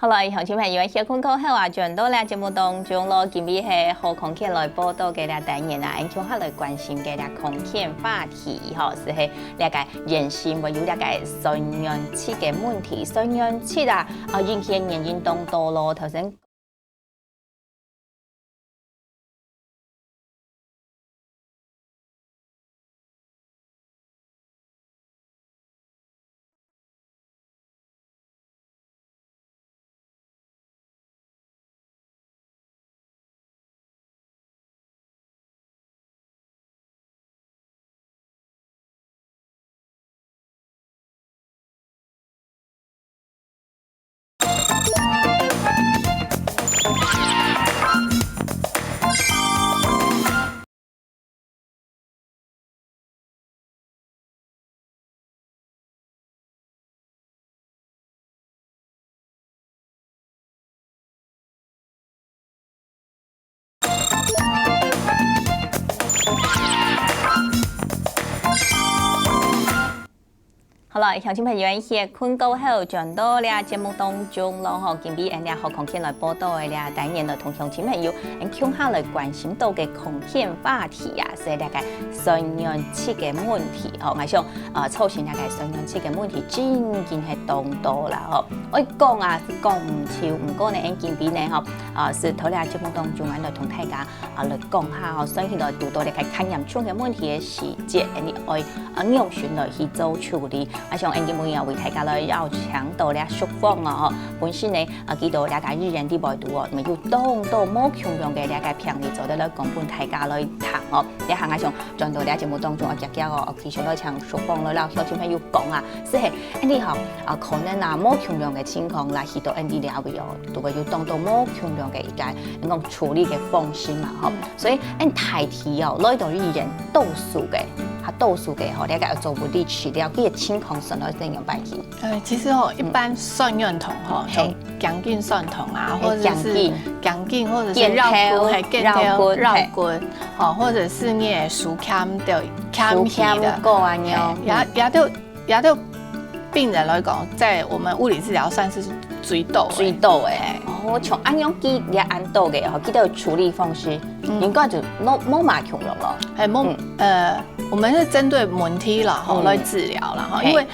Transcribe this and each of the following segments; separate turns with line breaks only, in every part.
好啦，乡亲朋友，歇困过后啊，转到咧节目当中咯，今日系何康健来报道嘅咧单元啊，向下来关心嘅咧康健话题，吼，是系了解人心会有了解双氧气嘅问题，双氧气啊，引起嘅原因当多咯，头先。好啦，乡亲朋友，歇困过后，转到咧节目当中咯吼，今日俺俩何康健来报道嘅咧单元呢，同乡亲朋友，向下来关心到嘅康健话题啊，是大概双氧气嘅问题吼，我想促成大概双氧气嘅问题真係当多啦吼。我讲啊是讲唔少，不过呢，今日呢吼，是头咧节目当中，俺来同大家来讲下吼，相信来读到咧个看严重嘅问题嘅时节，你爱用循来去做处理。我想今日啊为大家来要强调咧舒放啊吼，本身呢记到了解日人啲外度哦，咪要當到冇強用嘅了解平日做得來講本大家來談哦。你行下上轉到咧節目當中，我夾夾我繼續來唱舒放來啦，鄉親朋友講啊，即係你學可能啊冇強用嘅情況來去到你了解哦，都會要當到冇強用嘅一個講處理嘅方式嘛吼。所以大體哦，來到日人多數嘅。多數嘅吼，你個做物理治療，佢嘅情況上來怎樣辦起？
其實哦，一般酸軟痛吼，像僵筋酸痛啊，或者是僵筋，或者是繞骨，吼，或者是你嘅手欠到欠的，也都病人來講，在我們物理治療算是最多誒。
哦，像安樣記咧按到嘅，吼，記得處理方式，應該就冇嘛強用咯。
我們是針對門體啦，吼來治療啦，哈，因為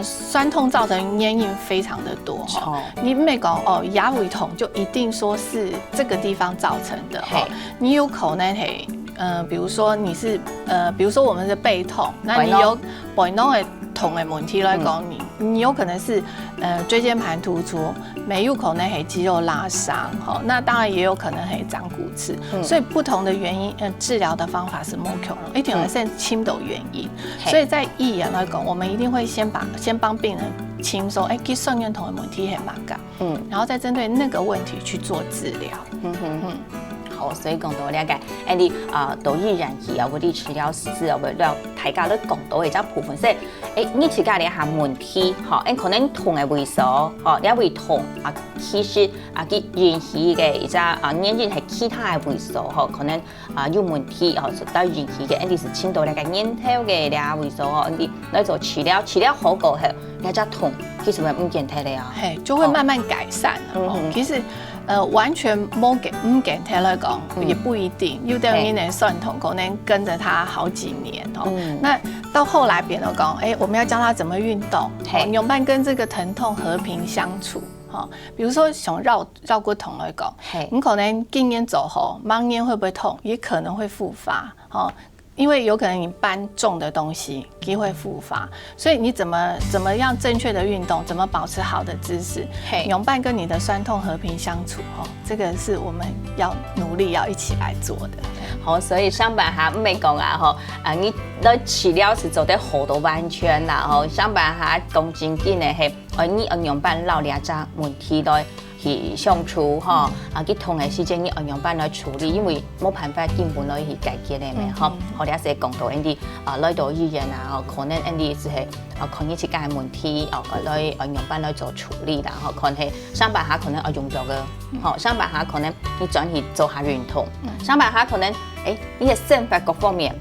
酸痛造成原因非常的多，哈，你唔係講哦牙胃痛就一定說是這個地方造成的，哈，你有可能係比如說你是比如說我們是背痛，那你有背痛的痛的問題來講，你有可能是椎間盤突出，沒有可能係肌肉拉傷，哈，那當然也有可能係長骨刺，所以不同的原因，治療的方法是冇同，一定係輕的原因，所以在醫院來講，我們一定會先幫病人清說，佢酸軟痛的問題係乜㗎，然後再針對那個問題去做治療。
好，所以講到了解，你到醫院去啊，物理治療師啊，為了大家都講到嘅一部分，即係你自家咧下問題，嚇，可能痛嘅位所，嚇，你會痛啊，其實佢引起嘅一隻原因係其他嘅位所，嚇，可能有問題，嚇，所到引起嘅，你是牽到咧個咽頭嘅咧位所，嚇，你來做治療，治療好過後，你隻痛其實會唔見睇咧啊，
就會慢慢改善。其實完全唔見睇來講，也不一定，有的人的酸痛可能跟着他好幾年哦。那到後來別人講，我們要教他怎麼運動，用慢跟這個疼痛和平相處。比如說像繞骨痛來講，你可能經驗走後，慢年會不會痛，也可能會復發。因為有可能你搬重的東西，機會復發，所以你怎麼樣正確的運動，怎麼保持好的姿勢，用伴跟你的酸痛和平相處，這個是我們要努力要一起來做的。
好，所以上班下唔係講啊，你來治療是做得好到完全啦，上班下講正經嘅係，你用伴老兩隻問題來去相處哈，佢痛嘅時間你用辦來處理，因為冇辦法根本來去解決嘅咩，嗬。我哋係講到啲來到醫院啊，可能啲就係可能自己嘅問題，來用辦來做處理啦，可能係上班下可能用咗嘅，上班下可能你轉去做下運動，上班下可能你嘅生活各方面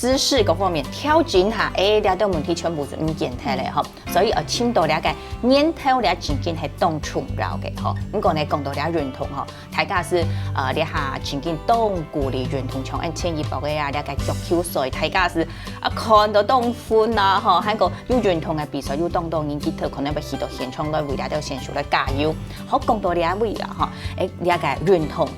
姿势各方面调整下，了的问题全部是唔见睇咧吼，所以深度了解年头了真正系动重要嘅吼。不过呢，讲到了运动吼，大家是了下真正动鼓励运动，像按前一步嘅了解足球赛，大家是看到动欢啊吼，还个有运动嘅比赛，有动到人记头可能要去到现场来为了选手来加油。好，讲到了位啊吼，了解运动。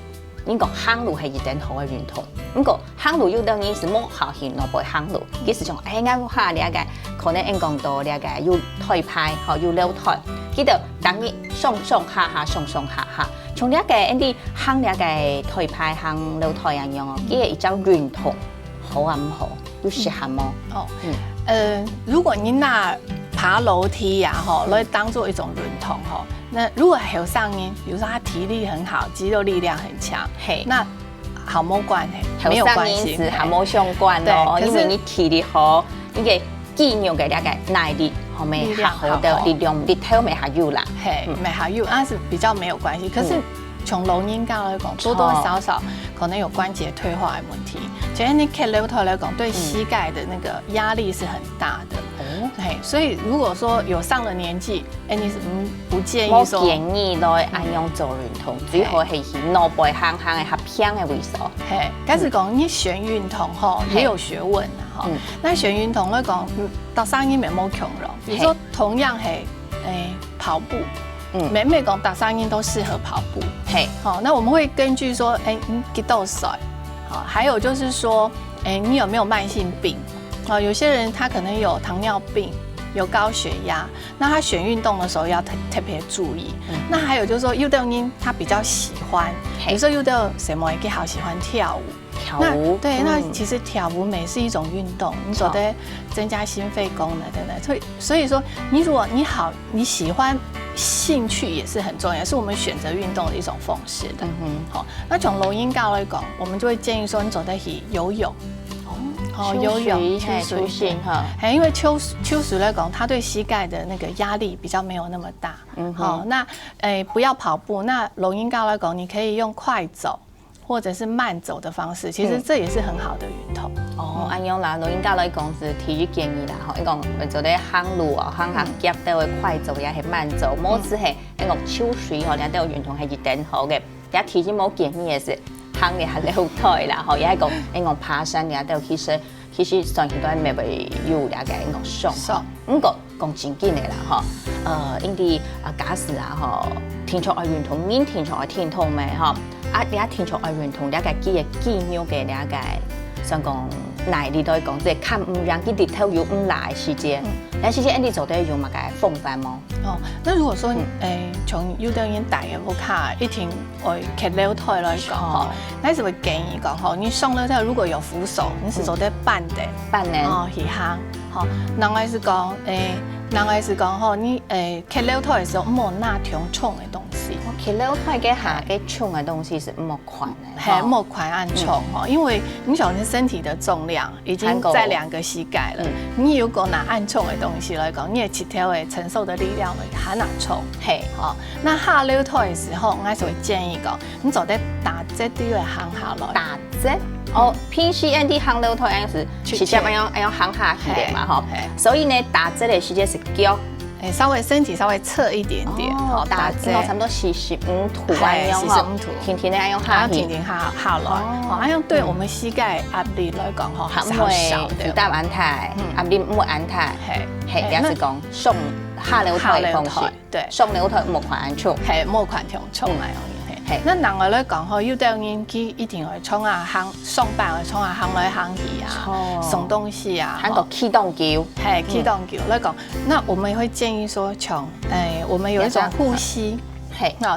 你讲行路係一定好嘅運動，不過行路有當然是冇效性，我不會行路。其實像啱下了解，可能應講到了解有台派，吼有樓台，記得當日上下下，上下下。從了解啲行了解台派行樓台一樣哦，記得一種運動好啊唔好，有適合冇？
哦，如果你拿爬樓梯呀，吼，來當做一種運動，吼。那如果還有上癮，比如說他體力很好，肌肉力量很強，那好冇關係，沒有關係，
是好冇相關咯。因為你體力好，你嘅肌肉嘅那個耐力好沒好的力量，你頭沒還有啦，
沒還有，那是比較沒有關係。可是從老年家來講，多多少少可能有關節退化的問題。其實你看樓頭來講，對膝蓋的那個壓力是很大的。所以如果說有上了年紀，你是不建議說，
我建議來按樣做運動，最好係去腦背行嘅合偏嘅位所。
但是講你選運動吼也有學問啊吼。那選運動來講，到上年沒冇強容，比如說同樣係跑步。每講打上音都適合跑步，好，那我們會根據說，你幾多歲，好，還有就是說，你有沒有慢性病，有些人他可能有糖尿病，有高血壓，那他選運動的時候要特別注意。那還有就是說，有的人他比較喜歡，比如說有的什麼也好喜歡跳舞。對，那其實跳舞美是一種運動，你說的增加心肺功能等等。所以說，如果你喜歡，興趣也是很重要，是我們選擇運動的一種方式的。好，那從老人家來講，我們就會建議說，你走得去游泳。游泳、秋水哈，因為秋水來講，它對膝蓋的那個壓力比較沒有那麼大。好，那不要跑步。那老人家來講，你可以用快走。或者是慢走的方式，其實這也是很好的運動。
按樣啦，老人家來講是提議建議啦，吼，一講做啲行路啊，行夾到嘅快走也係慢走，冇只係一講秋水吼，兩啲運動係一定好嘅。也提議冇建議嘅是行嘅係樓台啦，吼，也係講一講爬山嘅都其實上現在未會有兩個一講上，唔過講正經嘅啦，吼，因啲假使啊，吼，天窗愛運動，面天窗愛天痛咩，吼。你一天從愛運動，你嘅肌肉嘅你嘅，想講耐力來講，即係看唔讓佢哋頭有唔耐時間，但係時間你做得用乜嘅風範嗎？
那如果說從有啲人大嘅屋企一天愛騎樓台來講，那是會建議講，你上樓梯如果有扶手，你是做得半年去行，另外是講你騎樓台嘅時候唔好拿太重嘅東西。
騎樓台嘅下嘅重嘅東西是唔好寬嘅，
唔好寬按重因為你想你身體的重量已經在2個膝蓋了，你如果拿按重嘅東西來講，你嘅膝頭會承受的力量會很難重。那下樓台嘅時候，我係會建議講，你做得打側啲嚟行下來。
打側？PCND 行樓台是直接要行下去嘅嘛，所以呢打側嘅時間是腳。
稍微身體稍微側一點點，
打正差唔多45度咁樣嗬，天天咧用下去，
下來，咁樣對我們膝蓋壓力來講嗬，係好少的，
負擔安泰，壓力唔會安泰，係，也是講上下樓台嘅方式，對，上樓台冇寬按重，
係冇寬條重嚟樣。那另外來講，有啲人佢一定會衝下行，上班會衝下行來行去啊，送東西啊，
喊個啟動橋，
啟動橋來講，那我們會建議說，從我們有一種護膝，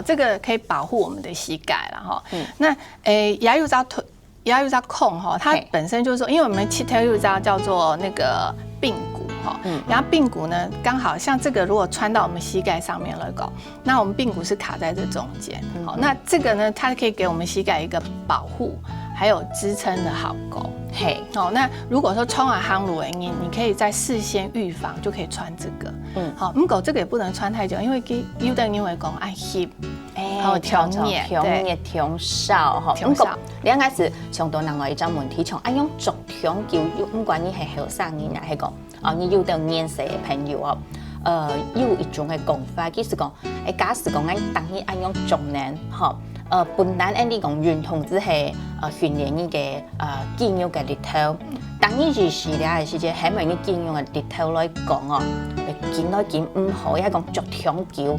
這個可以保護我們的膝蓋啦，哈。那也有一隻孔哈，它本身就是說，因為我們膝頭有一隻叫做那個髕骨。然後髕骨呢，剛好像這個如果穿到我們膝蓋上面來講，那我們髕骨是卡在這中間。好，那這個呢，它可以給我們膝蓋一個保護，還有支撐的好夠。好，那如果說穿完行路的你可以在事先預防就可以穿這個。好，不過這個也不能穿太久，因為有的人會講愛翕。调热，
调热调少吼。
调少。
你应该是上到另外一种问题，像用足调酒，不管你係後生人啊，係講你有到年歲嘅朋友有一種嘅講法，就是講假使講當你用足年本來你講運動只係訓練你嘅肌肉嘅力頭，當你二時咧嘅時間，係咪你肌肉嘅力頭來講見來見唔好，一講足長久。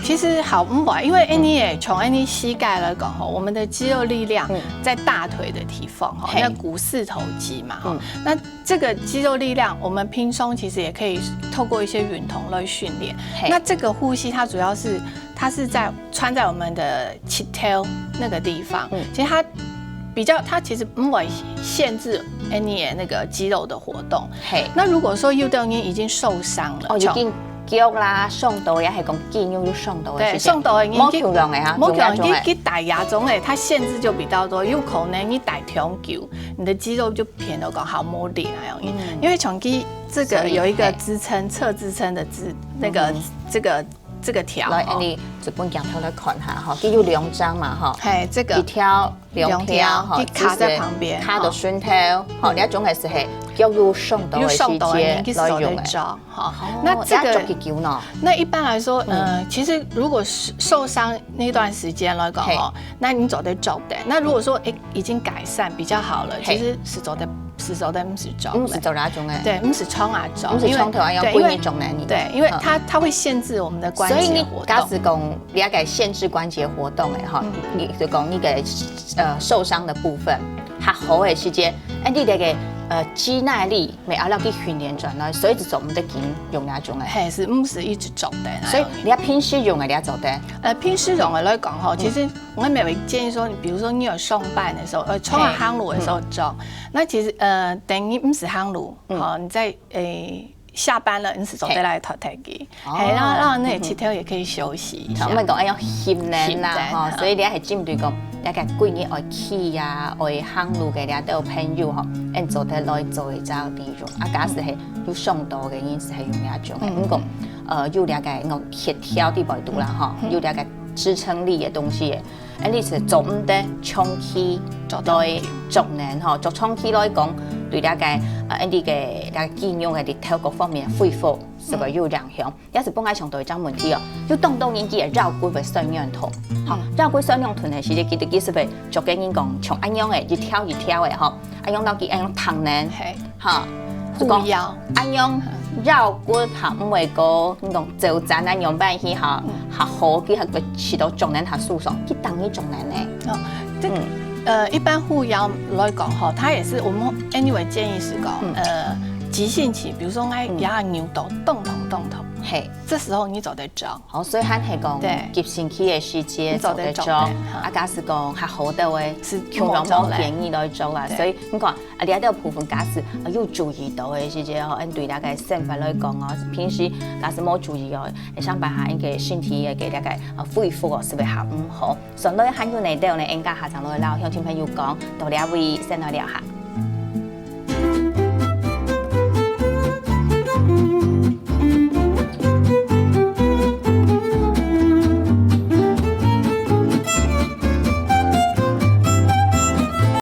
其實好唔壞，因為你從你膝蓋來講我們的肌肉力量在大腿的提縫那股四頭肌嘛那這個肌肉力量，我們輕鬆其實也可以透過一些運動來訓練。那這個呼吸，它主要是它是穿在我們的膝頭那個地方，其實它其實不會限制你的那個肌肉的活動。那如果說有的人已經受傷了，
已經腳啦、傷到也係講肌肉有傷到的。
對，傷到的
冇強壯嘅哈，
冇強壯你大牙種誒，它限制就比較多。有可能你大長久，你的肌肉就變得講好冇力那樣。因為長肌這個有一個支撐側支撐的這個條。
來，你這本鏡頭來看下哈，佢有兩張嘛哈，
這個
一條兩條哈，
卡在旁邊，
卡到順頭，好，呢一種係腳有傷到嘅時節來用嘅。
那這
個，
那一般來說，其實如果受傷那段時間來講，那你走得走的。那如果說已經改善比較好了，其實是走的不是走，
不是走那種誒，
對，不是衝啊走，
不是衝頭啊，要規種呢你。
對，因為它會限制我們的關節活動。所以
你假使講你要改限制關節活動誒哈，你就講你嘅受傷的部分，較好嘅時間，你哋嘅肌耐力未壓落去訓練轉來，所以就做唔得緊用那種誒。
係，唔是一直走的。
所以你要平時用嘅你要走的。
平時用嘅來講哈，其實我們會建議說，比如說你有上班的時候，衝下行路的時候走。那其實等你唔是行路，好，你在下班了，你是走得來拖台機，係讓那個膝頭也可以休息一下。
我們講要訓練啦，所以你係針對講大家幾年愛去啊、愛行路嘅啲都有朋友嗬，做得來做一招利用。假使係有上到嘅人是係用呢一種嘅，咁有啲嘅我協調啲維度啦嗬，有啲嘅支撐力嘅東西嘅，你是做唔得長期來逐年嗬，做長期來講。對大家啲嘅肌肉嘅力頭各方面恢復是會有影響。有時本來上到一種問題要當到年紀嘅繞骨會雙氧痛，繞骨雙氧痛嘅時，記得幾時會做嘅人講，從安樣嘅一條一條嘅嗬，安樣到幾安樣疼呢，嚇，
護腰，
安樣繞骨嚇唔會個你講就賺安樣辦起嚇好佢係會起到重能下輸送，佢等於重能呢。
一般護腰來講哈，它也是我們 anyway 建議是講，急性期，比如說我牙扭到動痛，這時候你走得着。
好，所以係講急性期嘅時節走得着。假使講較好的話，是強壯冇建議來做啦。所以你看你都有部分假使要注意到嘅時節，嗬，對大家生活來講平時假使冇注意你想辦法一個身體嘅大家恢復是會好唔好？上來還有你哋，我哋應該下場來聊，向聽朋友講，到呢位先來聊下。